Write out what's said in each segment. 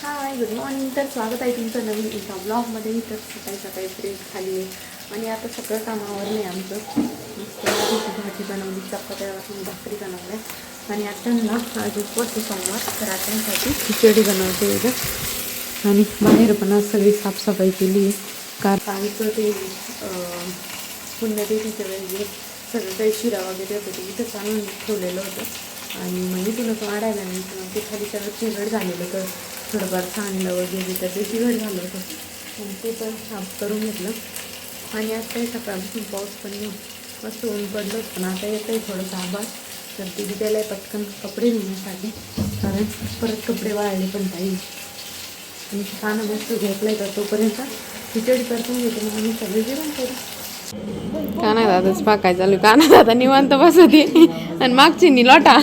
Hi good morning. तर स्वागत आहे तुमचं नवीन एका ब्लॉगमध्ये. तर सकाळी सकाळी फ्रेश खाली आहे आणि आता सगळं कामावर नाही आमचं. मस्त भाजी बनवली, चपात्यापासून भाकरी बनवल्या आणि आता ना आज उपवास सोमवार, तर आत्यांसाठी खिचडी बनवते इथं. आणि बाहेर पण आज सगळी साफसफाई केली आहे. कालचं ते पुण्यतिथीच्या वेळी सगळं काही शिरा वगैरे होतं ते इथं आणून ठेवलेलं होतं आणि मग इथूनच वाढायला नाही. मग ते खाली सगळं चिघड झालेलं, तर थोडंफार सांडलं वगैरे तर ते चिघड झालं होतं. मग ते पण साफ करून घेतलं. आणि आज काही सकाळपासून पाऊस पण नाही, मस्त ऊन पडलं. पण आता येतं आहे थोडंसं आभाळ. तर ते त्याला पटकन कपडे धुण्यासाठी, कारण परत कपडे वाळले पण पाहिजे. आणि कानं मस्त झोपलाय, तर तोपर्यंत खिचडी परतून घेते. मग आम्ही सगळे जेवण करू. काना दादाच पाकाय चालू. काना दादा निवांत बसते आणि मागची नि लोटा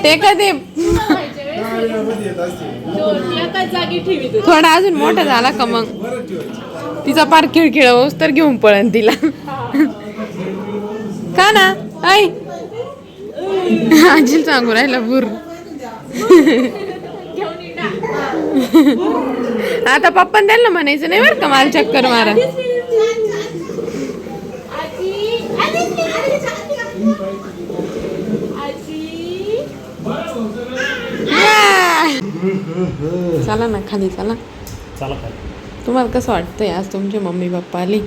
टेका दे. थोडा अजून मोठा झाला का मग तिचा पार खिळखिळ होस तर घेऊन पळन तिला. का ना ऐ आजील सांगू राहिला बुर. आता पप्पा त्यांना म्हणायचं नाही बरं का मला चक्कर मारा. चला ना खाली चला. तुम्हाला कसं वाटतंय आज तुमचे मम्मी पप्पा आली?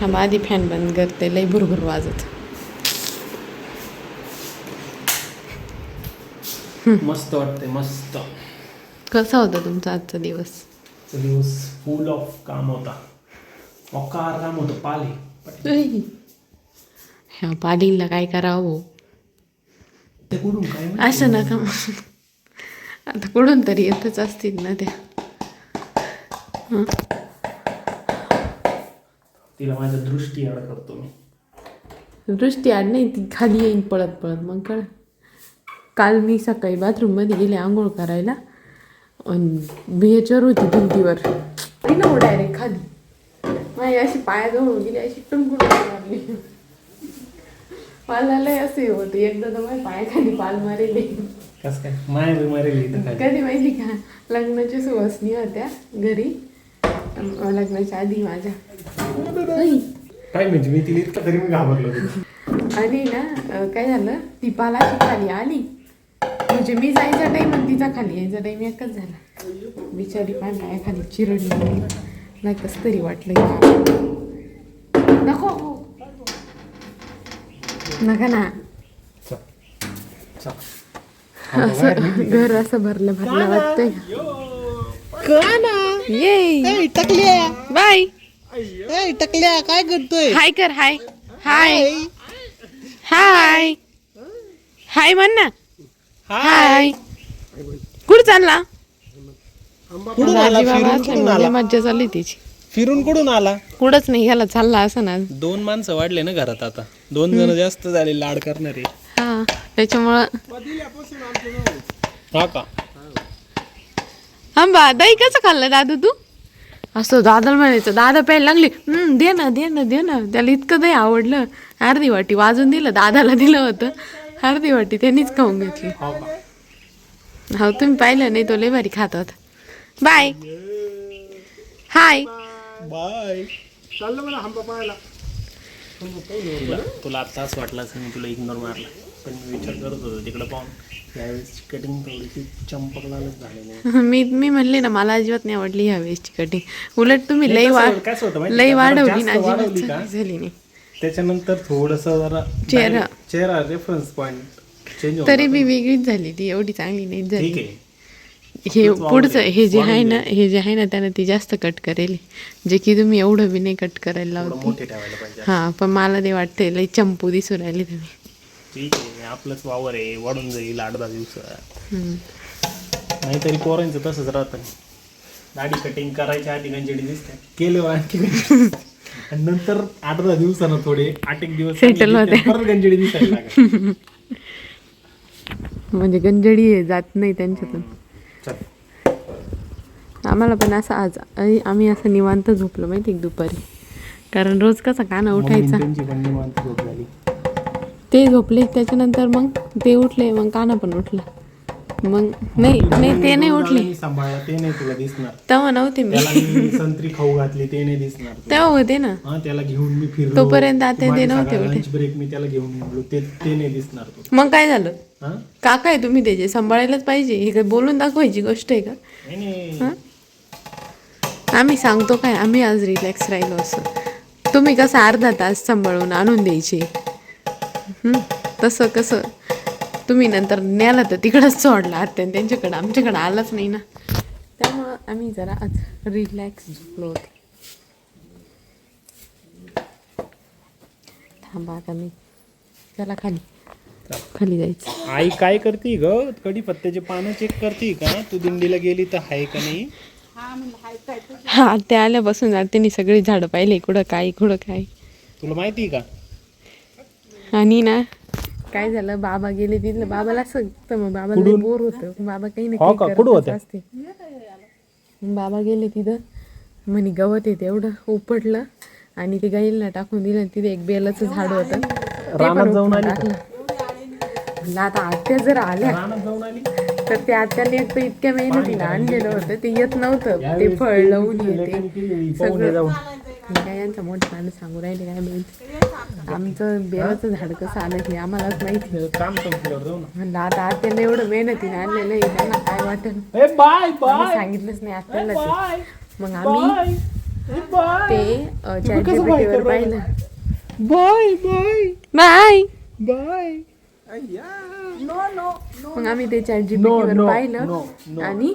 थांबा आधी फॅन बंद करते, लई भुरभुर वाजत. मस्त वाटते. मस्त. कसा होता तुमचा आजचा दिवस? दिवस फुल ऑफ काम होता. मोकार काम होतं. पाले ह्या पालीला काय करावं ते कुठून काय असं नका. आता कुठून तरी येतच असतील ना त्या. तिला माझ्या दृष्टी आड करतो मी. दृष्टी आड नाही, ती खाली येईन पळत पळत. मग कळ. काल मी सकाळी बाथरूममध्ये गेले आंघोळ करायला आणि बिहेचर होती भिंतीवर. ती ना डायरेक्ट खाली माझी अशी पायाजवळ गेली, अशी टुंकून मारली. मला लय असे होते. एकदा तर माझ्या पायाखाली पाल मारेली. कसं काय माय मारेल कधी माहिती का, लग्नाच्या सुवासनी होत्या घरी, लग्नाच्या आधी माझ्या. काय म्हणजे मी तिला इतका तरी मी घाबरलो होतो. आणि ना काय झालं, ती पालाची खाली आली म्हणजे मी जायचा टाईम आणि तिचा खाली यायचा टाईम एकच झाला. बिचारी पाय खाली चिरडली. नाही कसं तरी वाटलं. नको नका ना. असं घर असं भरलं भरलं वाटतंय. ये टकल्या बाय. टकल्या काय करतोय? हाय कर. हाय हाय हाय हाय म्हण ना. हाय. कुठं चालला? कुठून आला? फिरून कुठून आला? मज्जा चालली तिची. फिरून कुठून आला? कुठंच नाही ह्याला चालला असं ना. 2 माणसं वाढले ना घरात, आता 2 जण जास्त झाले लाड करणारे. हा त्याच्यामुळं. हा का? आंबा दही कसं खाल्लं दादू तू? असं दादाला म्हणायचं. दादा प्यायला लागली, दे ना दे ना दे ना. त्याला इतकं दही आवडलं, अर्धी वाटी वाजून दिलं. दादाला दिलं होतं अर्धी वाटी, त्यांनीच खाऊन घेतली. हो तुम्ही पाहिलं नाही, तो लय भारी खात होता. Bye hi bye. चाललं मला आंबा पाहायला. तुला आता असं वाटलं असं मी तुला इग्नोर मारला, पण मी विचार करत होतो तिकडे पाहून यावेळेस कटिंग थोडीशी चंपकलालच झालेली. मी म्हणले ना, मला अजिबात नाही आवडली ह्या वेळेसची कटिंग. उलट तुम्ही लई वाढवली ना, अजिबात झाली नाही. त्याच्यानंतर थोडस जरा चेहरा रेफरन्स पॉइंट चेंज होता. तरी मी वेगळीच झाली, ती एवढी चांगली नाही झाली. ठीक आहे. हे पुढचं हे जे आहे ना त्यानं ती जास्त कट करेल, जे की तुम्ही एवढं बी नाही कट करायला लावते. मोठे ठेवायला पाहिजे. हा पण मला ते वाटते लई चंपू दिसू राहिले तुम्ही. ठीक आहे, आपलंच वावर आहे, वाढून जाईल 8-10 दिवसात. नाहीतरी पोरांचं तसंच राहतं. दाढी कटिंग करायच्या आधी गंजडी दिसते, केल्यावर आणखी आणि नंतर 8-10 दिवसानं थोडे 8-1 दिवस सेटल होते, परत गंजडी दिसायला लागेल. म्हणजे गंजडी जात नाही त्यांच्यातून. आम्हाला पण असं आज आम्ही असं निवांत झोपलो माहिती दुपारी, कारण रोज कसा काना उठायचा. ते झोपले त्याच्यानंतर मग ते उठले, मग काना पण उठला. मग नाही ते नाही उठले मी सांभाळला ते नाही तुला दिसणार. तेव्हा नव्हते मी त्याला मी संत्री खाऊ घातली ते नाही दिसणार तुला. तेव्हा होते ना हा त्याला घेऊन मी फिरलो तोपर्यंत आता ते नव्हते उठे. लंच ब्रेक मी त्याला घेऊन गेलो ते नाही दिसणार तुला. मग काय झालं हा काका आहे तुम्ही त्याचे सांभाळायलाच पाहिजे हे काय बोलून दाखवायची गोष्ट आहे का नाही हा? आम्ही सांगतो काय आम्ही आज रिलॅक्स राहिलो असं तुम्ही कसं अर्धा तास सांभाळून आणून द्यायचे तसं कसं तुम्ही नंतर न्याला तर तिकडंच सोडला आत्या त्यांच्याकडं आमच्याकडं आलाच नाही ना त्यामुळं आम्ही जरा आज रिलॅक्स झोपलो होतो. थांबा आता मी चला खाली जायचं. आई काय करते ग कढीपत्त्याचे पानं चेक करते का तू दिंडीला गेली तर आहे का नाही. हा त्या आल्यापासून त्यांनी सगळी झाडं पाहिले कुठं काय तुला माहिती का आणि ना काय झालं बाबा गेले तिथलं बाबाला असं मग बाबाला बोर होतं बाबा काही ना काही करतच असते. बाबा गेले तिथं म्हणे गवत येते एवढं उपटलं आणि ते गाईला टाकून दिलं तिथे एक बेलाचं झाड होतं ते पण जाऊन आली टाकलं. म्हणलं आता आत्या जर आल्या जाऊन आली तर त्या आत्याने एक तर इतक्या मेहनतीला आणलेलं होतं ते येत नव्हतं ते फळ लावून येते सगळं काय यांचा मोठ्यानं सांगू राहिले काय माहिती आमचं बेलाचं झाड कसं आलं हे आम्हालाच माहिती. काम संपल्यावर जाऊ ना. म्हणलं आता आत्याला एवढं मेहनतीने आणलेलं आहे त्यांना काय वाटेल बाय आम्ही सांगितलंच नाही आत्याला ते. मग आम्ही ते ChatGPT पाहिलं बाय बाय बाय बाय मग आम्ही ते ChatGPT पाहिलं आणि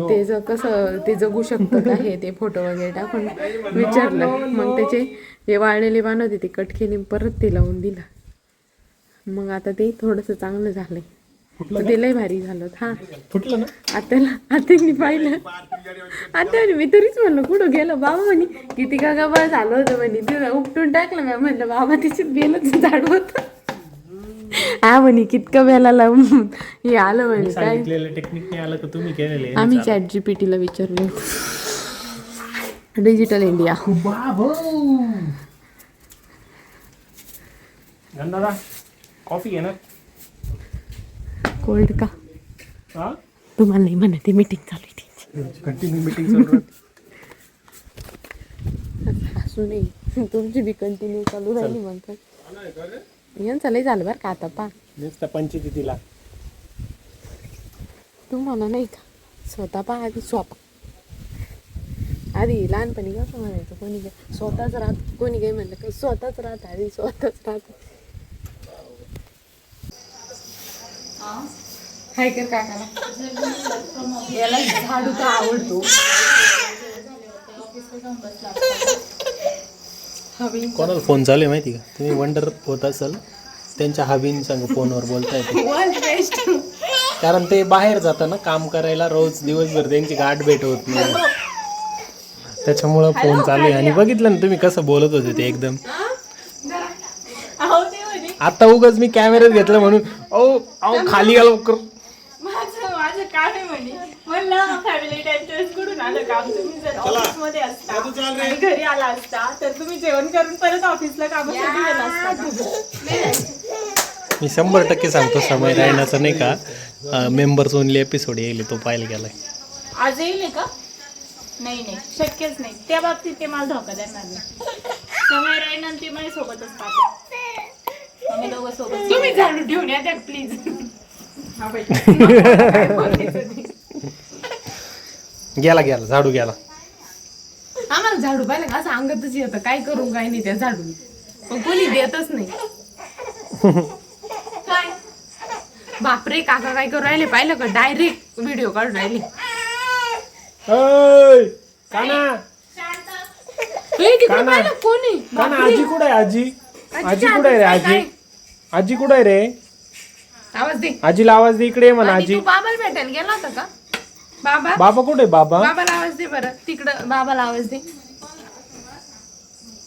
ते कसं ते जगू शकतं का हे ते फोटो वगैरे टाकून विचारलं मग त्याचे जे वाळलेले पान होते ते कट केले परत ते लावून दिलं मग आता ते थोडंसं चांगलं झालंय तर ते लय भारी झालं. हा फुटलं ना आत्यांनी पाहिलं आत्याने मी तरीच म्हणलं कुठं गेलं बाबा म्हणे किती का गबाळ झालं होतं म्हणे तिथं उपटून टाकलं मी म्हणलं बाबा तिच्यात बेलच झाड होतं हा म्हणे कितकं बेलाला हे आलं म्हणे काय सांगितलेलं टेक्निक नाही आलं का तुम्ही केलेले आम्ही ChatGPT ला विचारलो डिजिटल इंडिया गंधादा कॉफी घे ना कोल्ड का हा तुम्हाला नाही म्हणते मीटिंग चालू आहे कंटिन्यू मीटिंग चालू असू नाही तुमची बी कंटिन्यू चालू राहिली म्हणतात यांचं लय झालं बरं का आता पा नुसतं पंचायतीला तुम्हाला नाही का स्वतः पा आधी आधी लहानपणी कसं म्हणायचं कोणी काय स्वतःच राहत कोणी काही म्हणलं काही स्वतःच राहत आधी स्वतःच राहत हाय कर काकाला याला झाडू का आवडतो कोणाला फोन चालू आहे माहिती का तुम्ही वंडर होत असाल त्यांच्या हबीन सांग फोनवर बोलता येते कारण ते बाहेर जातात ना काम करायला रोज दिवसभर त्यांची गाठ भेट होत नाही त्याच्यामुळं फोन चालू आहे आणि बघितलं ना तुम्ही कसं बोलत होते ते एकदम आता उगाच मी कॅमेऱ्यात घेतलं म्हणून अहो खाली आलो माझं काय आहे म्हणे म्हणलं फॅमिली टाइम कुठून आलं काम तुम्ही जर ऑफिसमध्ये असता आणि घरी आला असता तर तुम्ही जेवण करून परत ऑफिसला कामासाठी गेला असता. मी 100% सांगतो समय रायनाचं नाही का मेंबर्स ओनली एपिसोड येईल तो पाहायला गेलाय आज येईल का नाही शक्यच नाही त्या बाबतीत ते मला धोका देणार नाही समय राहील ते माझ्या सोबतच पाहतो आम्ही दोघं सोबत तुम्ही झाडू ठेवून या त्या प्लीज गेला झाडू गेला आम्हाला झाडू पाहिलं का असं अंगातच येतं काय करू काय नाही त्या झाडू पण कोणी देतच नाही काय बापरे काका काय करू राहिले पाहिलं का डायरेक्ट व्हिडिओ काढून राहिले काना कोणी काना आजी कुठे आहे आजी कुठे आहे रे आजी कुठे आहे रे आवाज दे आजीला आवाज दे इकडे म्हणा आणि आजी तू बाबाला भेटायला गेला होता का बाबा बाबा कुठे बाबा बाबाला आवाज दे बरं तिकडं बाबाला आवाज दे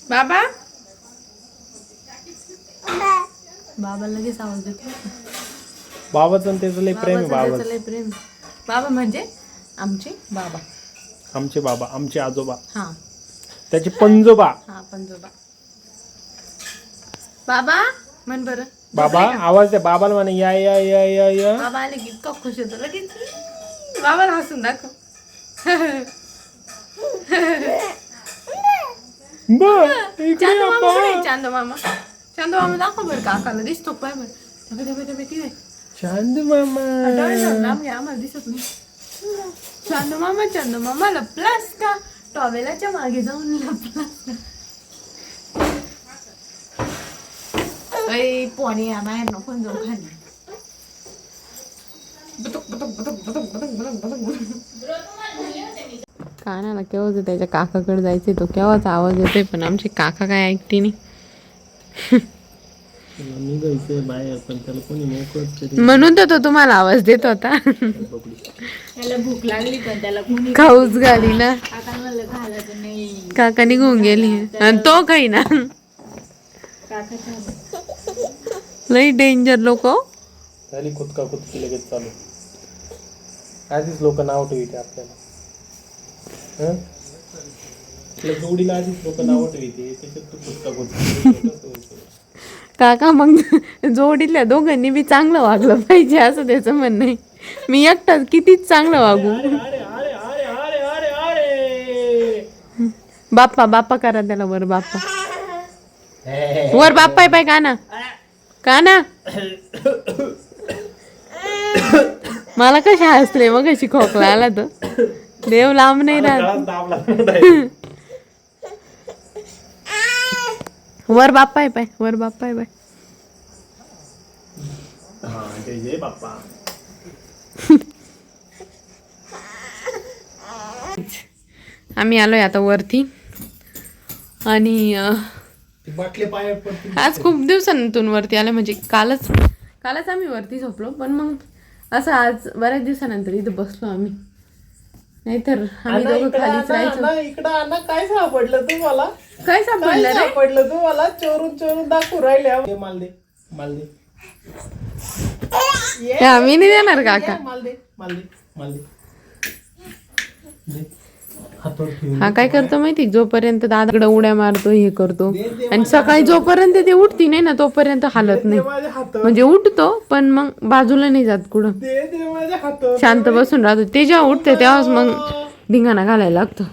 बाबा बाबा लगेच आवाज देतो बाबाचं त्याचं लय प्रेम आहे बाबा लय प्रेम बाबा म्हणजे आमचे बाबा आमचे बाबा आमचे आजोबा हा त्याचे पंजोबा हा पंजोबा बाबा म्हण बरं बाबा आवाज द्या बाबाला म्हणे या या या या या. बाबा आले की इतका खुश होतो लगेच बाबाला हसून दाखव. चांदू मामा कुठे आहे? चांदू मामा दाखव बरं काकाला दिसतो काय बरं किती चांदू मामा. आम्हाला दिसत नाही. चांदू मामा लपलास का टॉवेलाच्या मागे जाऊन लपलास का पोणी बाहेर नको जाऊ खाली. कानाला केव्हाच त्याच्या काकाकडे जायचे तो केव्हाच आवाज येतोय पण आमचे काका काय ऐकते नाही. निघायचंय बाहेर पण त्याला कोणी मोकळत तरी. म्हणून तर तो तुम्हाला आवाज देत होता. त्याला भूक लागली पण त्याला कोणी खाऊच घाली ना. काका म्हणलं घालायचं नाही. काका निघून गेली आणि तो काही ना. काकाच्या लई डेंजर लोक. झाली कुदका कुदकी लगेच चालू. आधीच लोक नाव ठेवते आपल्याला. आपल्या जोडीला आधीच लोक नाव ठेवते त्याच्यात तू कुदका कुदकी. काका मग जोडीतल्या दोघांनी बी चांगलं वागलं पाहिजे असं त्याचं म्हणणं आहे. मी एकटाच कितीच चांगलं वागू. अरे अरे अरे अरे अरे अरे. बाप्पा करा त्याला वर बाप्पा. वर बाप्पा पाय काना मला कशा हसले मग अशी खोकला आला तर देव लांब नाही राहत. वर बाप्पा पाय वर बाप्पा पाय. हा जय बाप्पा. आम्ही आलोय आता वरती आणि बाटले पाय पडतील. आज खूप दिवसांतून वरती आलं म्हणजे कालच आम्ही वरती झोपलो पण मग असं आज बऱ्याच दिवसानंतर इथं बसलो आम्ही. नाहीतर आम्ही दोघं खालीच राहायचो. इकडं आणा काय सापडलं तुम्हाला? काय सापडलं रे? सापडलं तुम्हाला? चोरून दाखवू राहिले. माल दे आम्ही नाही देणार काका. माल दे. हा काय करतो माहिती जोपर्यंत दादाकडे उड्या मारतो हे करतो आणि सकाळी जोपर्यंत ते उठती नाही ना तोपर्यंत हालत नाही. म्हणजे उठतो पण मग बाजूला नाही जात कुठं शांत बसून राहतो. ते जेव्हा उठते तेव्हाच मग धिंगाणा घालायला लागतो.